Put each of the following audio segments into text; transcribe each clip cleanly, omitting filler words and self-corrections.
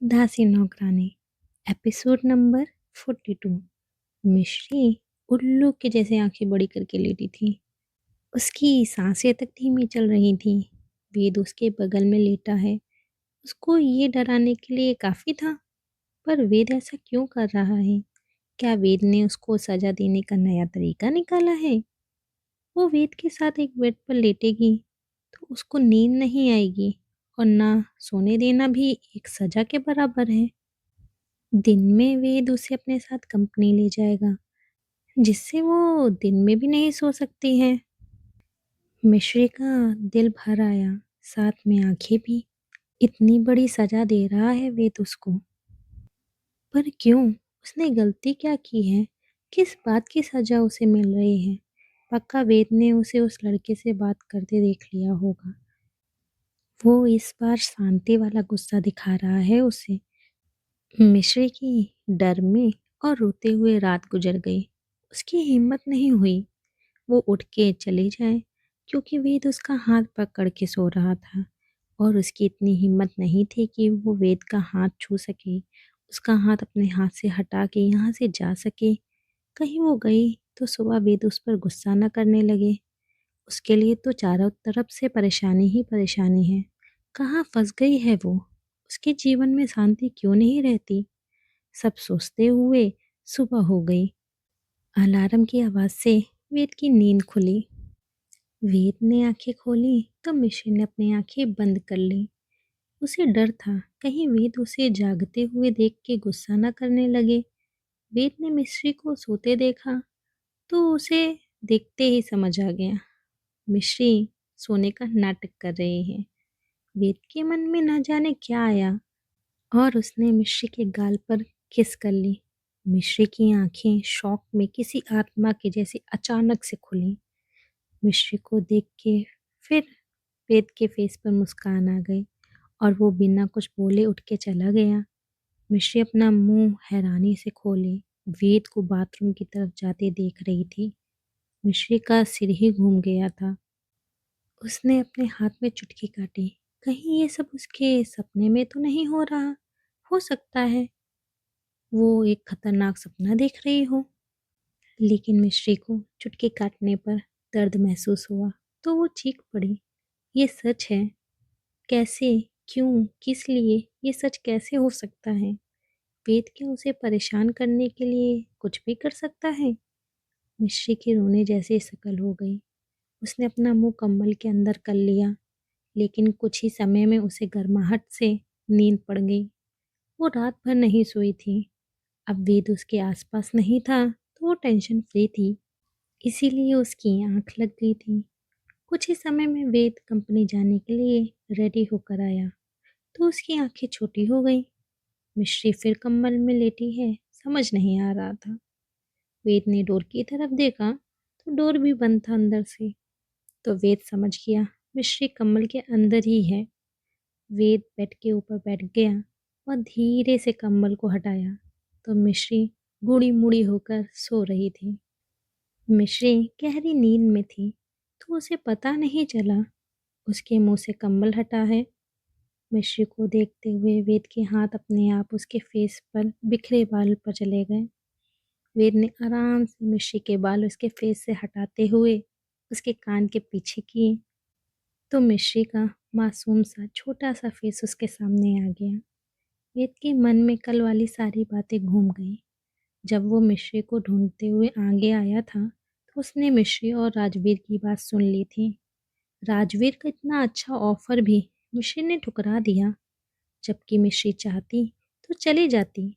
दासी नौकरानी episode number 42। मिश्री उल्लू के जैसे आंखें बड़ी करके लेटी थी। उसकी सांसें तक धीमी चल रही थी। वेद उसके बगल में लेटा है। उसको ये डराने के लिए काफी था। पर वेद ऐसा क्यों कर रहा है? क्या वेद ने उसको सजा देने का नया तरीका निकाला है? वो वेद के साथ एक बेड पर लेटेगी तो उसको नींद नहीं आएगी, और ना सोने देना भी एक सजा के बराबर है। दिन में वेद उसे अपने साथ कंपनी ले जाएगा, जिससे वो दिन में भी नहीं सो सकती है। मिश्री का दिल भर आया, साथ में आंखें भी। इतनी बड़ी सजा दे रहा है वेद उसको, पर क्यों? उसने गलती क्या की है? किस बात की सजा उसे मिल रही है? पक्का वेद ने उसे उस लड़के से बात करते देख लिया होगा। वो इस बार शांति वाला गुस्सा दिखा रहा है उसे। मिश्री की डर में और रोते हुए रात गुजर गई। उसकी हिम्मत नहीं हुई वो उठ के चली जाए, क्योंकि वेद उसका हाथ पकड़ के सो रहा था। और उसकी इतनी हिम्मत नहीं थी कि वो वेद का हाथ छू सके, उसका हाथ अपने हाथ से हटा के यहाँ से जा सके। कहीं वो गई तो सुबह वेद उस पर गुस्सा न करने लगे। उसके लिए तो चारों तरफ से परेशानी ही परेशानी है। कहाँ फंस गई है वो? उसके जीवन में शांति क्यों नहीं रहती? सब सोचते हुए सुबह हो गई। अलार्म की आवाज़ से वेद की नींद खुली। वेद ने आंखें खोली तो मिश्री ने अपनी आंखें बंद कर ली। उसे डर था कहीं वेद उसे जागते हुए देख के गुस्सा न करने लगे। वेद ने मिश्री को सोते देखा तो उसे देखते ही समझ आ गया, मिश्री सोने का नाटक कर रही है। वेद के मन में न जाने क्या आया, और उसने मिश्री के गाल पर किस कर ली। मिश्री की आंखें शौक में किसी आत्मा के जैसे अचानक से खुली। मिश्री को देख के फिर वेद के फेस पर मुस्कान आ गई, और वो बिना कुछ बोले उठ के चला गया। मिश्री अपना मुंह हैरानी से खोले वेद को बाथरूम की तरफ जाते देख रही थी। मिश्री का सिर ही घूम गया था। उसने अपने हाथ में चुटकी काटी। कहीं ये सब उसके सपने में तो नहीं हो रहा? हो सकता है वो एक खतरनाक सपना देख रही हो। लेकिन मिश्री को चुटकी काटने पर दर्द महसूस हुआ तो वो चीख पड़ी। ये सच है? कैसे? क्यों? किस लिए? ये सच कैसे हो सकता है? वेद क्या उसे परेशान करने के लिए कुछ भी कर सकता है? मिश्री के रोने जैसी शक्ल हो गई। उसने अपना मुंह कंबल के अंदर कर लिया, लेकिन कुछ ही समय में उसे गर्माहट से नींद पड़ गई। वो रात भर नहीं सोई थी। अब वेद उसके आसपास नहीं था तो वो टेंशन फ्री थी, इसीलिए उसकी आंख लग गई थी। कुछ ही समय में वेद कंपनी जाने के लिए रेडी होकर आया तो उसकी आंखें छोटी हो गई। मिश्री फिर कंबल में लेटी है, समझ नहीं आ रहा था। वेद ने डोर की तरफ देखा तो डोर भी बंद था अंदर से। तो वेद समझ गया मिश्री कंबल के अंदर ही है। वेद बेड के ऊपर बैठ गया और धीरे से कंबल को हटाया तो मिश्री बूढ़ी मुड़ी होकर सो रही थी। मिश्री गहरी नींद में थी तो उसे पता नहीं चला उसके मुंह से कंबल हटा है। मिश्री को देखते हुए वेद के हाथ अपने आप उसके फेस पर बिखरे बाल पर चले गए। वेद ने आराम से मिश्री के बाल उसके फेस से हटाते हुए उसके कान के पीछे किए तो मिश्री का मासूम सा छोटा सा फेस उसके सामने आ गया। वेद के मन में कल वाली सारी बातें घूम गई। जब वो मिश्री को ढूंढते हुए आगे आया था तो उसने मिश्री और राजवीर की बात सुन ली थी। राजवीर का इतना अच्छा ऑफर भी मिश्री ने ठुकरा दिया, जबकि मिश्री चाहती तो चली जाती।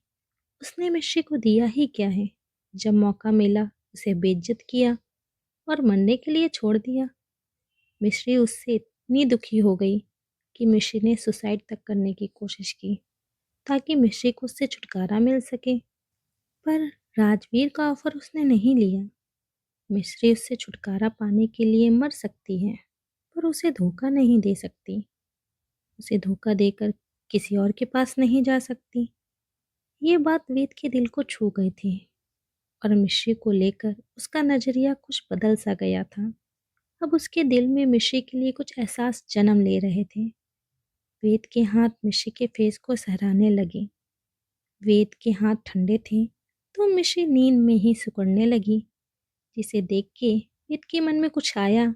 उसने मिश्री को दिया ही क्या है? जब मौका मिला उसे बेइज्जत किया और मरने के लिए छोड़ दिया। मिश्री उससे इतनी दुखी हो गई कि मिश्री ने सुसाइड तक करने की कोशिश की, ताकि मिश्री को उससे छुटकारा मिल सके। पर राजवीर का ऑफर उसने नहीं लिया। मिश्री उससे छुटकारा पाने के लिए मर सकती है, पर उसे धोखा नहीं दे सकती। उसे धोखा देकर किसी और के पास नहीं जा सकती। ये बात वेद के दिल को छू गई थी, और मिश्री को लेकर उसका नजरिया कुछ बदल सा गया था। अब उसके दिल में मिश्री के लिए कुछ एहसास जन्म ले रहे थे। वेद के हाथ मिश्री के फेस को सहराने लगे। वेद के हाथ ठंडे थे तो मिश्री नींद में ही सिकुड़ने लगी, जिसे देख के वेद के मन में कुछ आया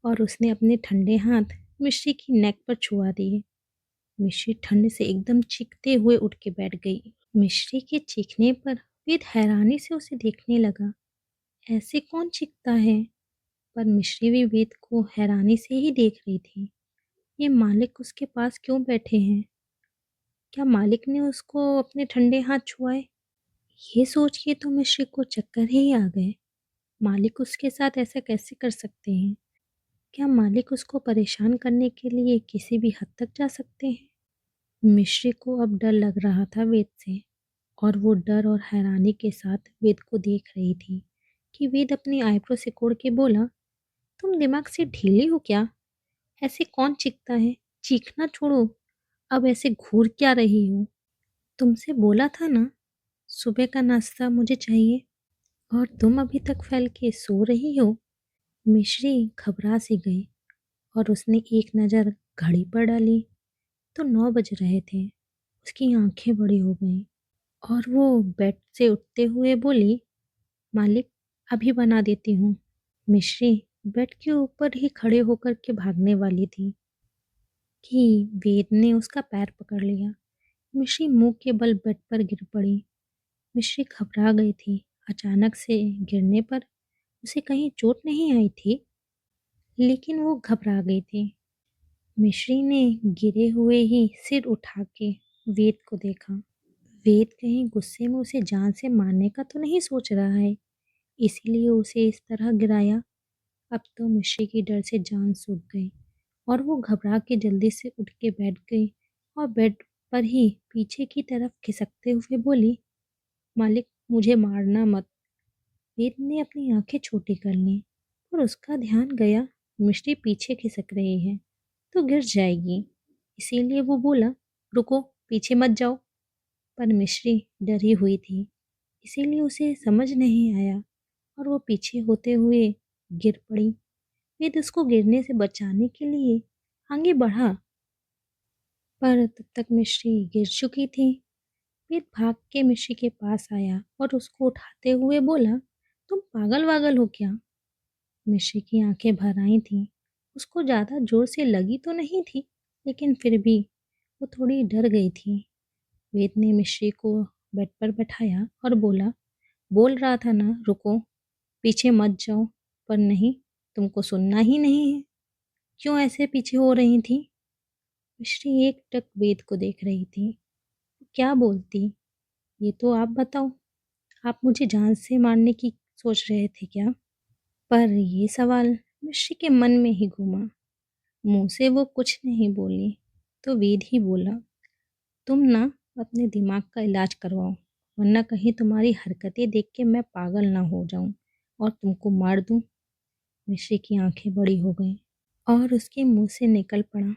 और उसने अपने ठंडे हाथ मिश्री की नेक पर छुआ दिए। मिश्री ठंड से एकदम चीखते हुए उठ के बैठ गई। मिश्री के चीखने पर वेद हैरानी से उसे देखने लगा। ऐसे कौन चीखता है? पर मिश्री भी वेद को हैरानी से ही देख रही थी। ये मालिक उसके पास क्यों बैठे हैं? क्या मालिक ने उसको अपने ठंडे हाथ छुआए? ये सोच के तो मिश्री को चक्कर ही आ गए। मालिक उसके साथ ऐसा कैसे कर सकते हैं? क्या मालिक उसको परेशान करने के लिए किसी भी हद तक जा सकते हैं? मिश्री को अब डर लग रहा था वेद से, और वो डर और हैरानी के साथ वेद को देख रही थी कि वेद अपनी आईब्रो सिकोड़ के बोला, तुम दिमाग से ढीली हो क्या? ऐसे कौन चीखता है? चीखना छोड़ो, अब ऐसे घूर क्या रही हो? तुमसे बोला था ना, सुबह का नाश्ता मुझे चाहिए, और तुम अभी तक फैल के सो रही हो। मिश्री घबरा सी गई और उसने एक नज़र घड़ी पर डाली तो 9 बज रहे थे। उसकी आंखें बड़ी हो गईं और वो बेड से उठते हुए बोली, मालिक, अभी बना देती हूँ। मिश्री बेड के ऊपर ही खड़े होकर के भागने वाली थी कि वेद ने उसका पैर पकड़ लिया। मिश्री मुंह के बल बेड पर गिर पड़ी। मिश्री घबरा गई थी। अचानक से गिरने पर उसे कहीं चोट नहीं आई थी, लेकिन वो घबरा गई थी। मिश्री ने गिरे हुए ही सिर उठा के वेद को देखा। वेद कहीं गुस्से में उसे जान से मारने का तो नहीं सोच रहा है, इसीलिए उसे इस तरह गिराया। अब तो मिश्री की डर से जान सूख गई और वो घबरा के जल्दी से उठ के बैठ गई और बेड पर ही पीछे की तरफ खिसकते हुए बोली, मालिक, मुझे मारना मत। वेद ने अपनी आंखें छोटी कर लीं और उसका ध्यान गया मिश्री पीछे खिसक रही है तो गिर जाएगी, इसीलिए वो बोला, रुको, पीछे मत जाओ। पर मिश्री डरी हुई थी, इसीलिए उसे समझ नहीं आया और वो पीछे होते हुए गिर पड़ी। वेद उसको गिरने से बचाने के लिए आगे बढ़ा, पर तब तक मिश्री गिर चुकी थी। वेद भाग के मिश्री के पास आया और उसको उठाते हुए बोला, तुम पागल वागल हो क्या? मिश्री की आंखें भर आई थीं। उसको ज़्यादा जोर से लगी तो नहीं थी, लेकिन फिर भी वो थोड़ी डर गई थी। वेद ने मिश्री को बेड पर बैठाया और बोला, बोल रहा था ना, रुको, पीछे मत जाओ। पर नहीं, तुमको सुनना ही नहीं है। क्यों ऐसे पीछे हो रही थी? मिश्री एकटक वेद को देख रही थी। क्या बोलती? ये तो आप बताओ। आप मुझे जान से मारने की सोच रहे थे क्या? पर ये सवाल मिश्री के मन में ही घूमा। मुंह से वो कुछ नहीं बोली तो वेद ही बोला, तुम ना अपने दिमाग का इलाज करवाओ, वरना कहीं तुम्हारी हरकतें देख के मैं पागल ना हो जाऊं और तुमको मार दूं। मिश्री की आंखें बड़ी हो गईं और उसके मुंह से निकल पड़ा,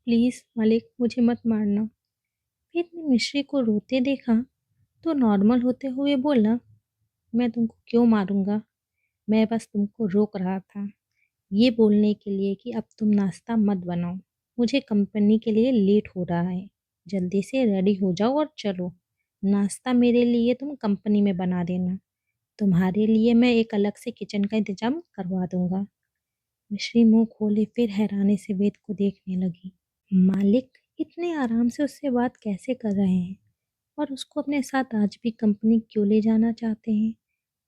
प्लीज़ मालिक, मुझे मत मारना। फिर ने मिश्री को रोते देखा तो नॉर्मल होते हुए बोला, मैं तुमको क्यों मारूंगा? मैं बस तुमको रोक रहा था, ये बोलने के लिए कि अब तुम नाश्ता मत बनाओ। मुझे कंपनी के लिए लेट हो रहा है। जल्दी से रेडी हो जाओ और चलो। नाश्ता मेरे लिए तुम कंपनी में बना देना। तुम्हारे लिए मैं एक अलग से किचन का इंतजाम करवा दूंगा। मिश्री मुंह खोले फिर हैरानी से वेद को देखने लगी। मालिक इतने आराम से उससे बात कैसे कर रहे हैं और उसको अपने साथ आज भी कंपनी क्यों ले जाना चाहते हैं?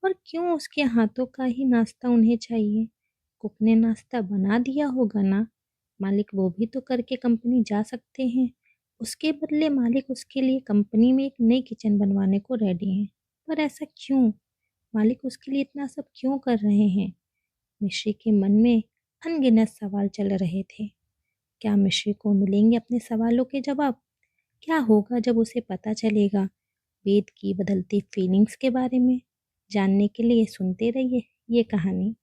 और क्यों उसके हाथों का ही नाश्ता उन्हें चाहिए? कुक ने नाश्ता बना दिया होगा ना, मालिक वो भी तो करके कंपनी जा सकते हैं। उसके बदले मालिक उसके लिए कंपनी में एक नई किचन बनवाने को रेडी हैं। पर ऐसा क्यों? मालिक उसके लिए इतना सब क्यों कर रहे हैं? मिश्री के मन में अनगिनत सवाल चल रहे थे। क्या मिश्री को मिलेंगे अपने सवालों के जवाब? क्या होगा जब उसे पता चलेगा वेद की बदलती फीलिंग्स के बारे में? जानने के लिए सुनते रहिए ये कहानी।